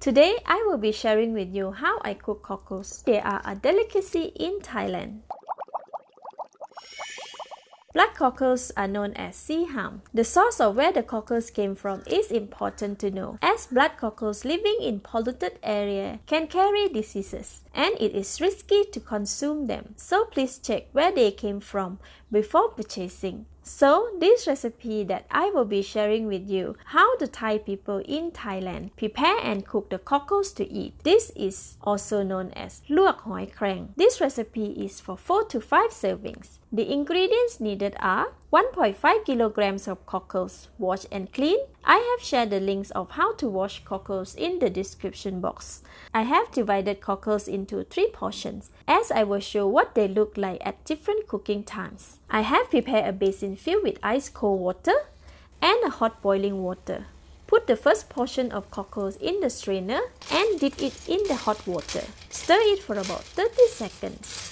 Today, I will be sharing with you how I cook cockles. They are a delicacy in Thailand. Black cockles are known as sea ham. The source of where the cockles came from is important to know, as black cockles living in polluted area can carry diseases, and it is risky to consume them. So please check where they came from before purchasing. So this recipe that I will be sharing with you, how the Thai people in Thailand prepare and cook the cockles to eat. This is also known as Luak Hoi Krang. This recipe is for 4 to 5 servings. The ingredients needed are 1.5 kilograms of cockles, washed and cleaned. I have shared the links of how to wash cockles in the description box. I have divided cockles into 3 portions, as I will show what they look like at different cooking times. I have prepared a basin filled with ice cold water and a hot boiling water. Put the first portion of cockles in the strainer and dip it in the hot water. Stir it for about 30 seconds.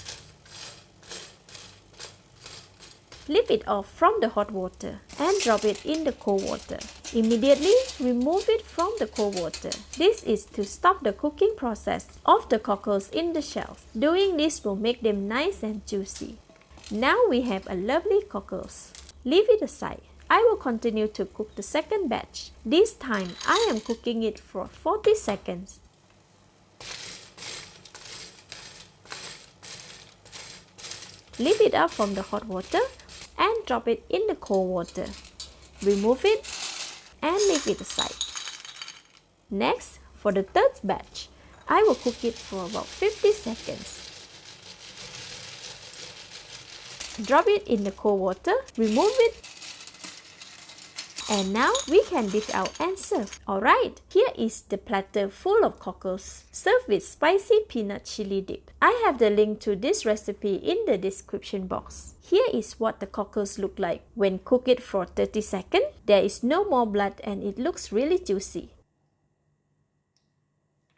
Lift it off from the hot water and drop it in the cold water. Immediately remove it from the cold water. This is to stop the cooking process of the cockles in the shells. Doing this will make them nice and juicy. Now we have a lovely cockles. Leave it aside. I will continue to cook the second batch. This time I am cooking it for 40 seconds. Lift it up from the hot water and drop it in the cold water. Remove it and leave it aside. Next, for the third batch, I will cook it for about 50 seconds. Drop it in the cold water, remove it, and now we can dish out and serve. Alright, here is the platter full of cockles, served with spicy peanut chili dip. I have the link to this recipe in the description box. Here is what the cockles look like when cooked for 30 seconds. There is no more blood and it looks really juicy.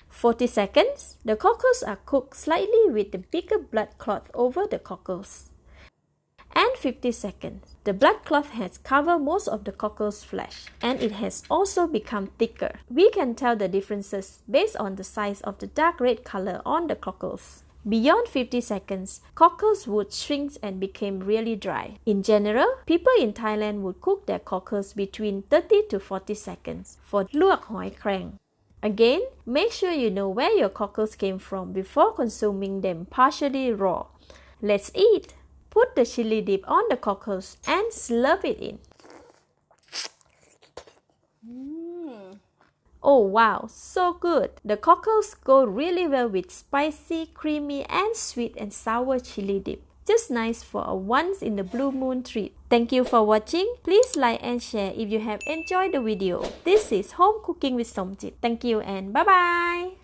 40 seconds, the cockles are cooked slightly with the bigger blood cloth over the cockles. And 50 seconds, the blood cloth has covered most of the cockles' flesh and it has also become thicker. We can tell the differences based on the size of the dark red color on the cockles. Beyond 50 seconds, cockles would shrink and become really dry. In general, people in Thailand would cook their cockles between 30 to 40 seconds for Luak Hoi Krang. Again, make sure you know where your cockles came from before consuming them partially raw. Let's eat! Put the chili dip on the cockles and slurp it in. Oh wow, so good! The cockles go really well with spicy, creamy and sweet and sour chili dip. Just nice for a once in the blue moon treat. Thank you for watching. Please like and share if you have enjoyed the video. This is Home Cooking with Somjit. Thank you and bye bye!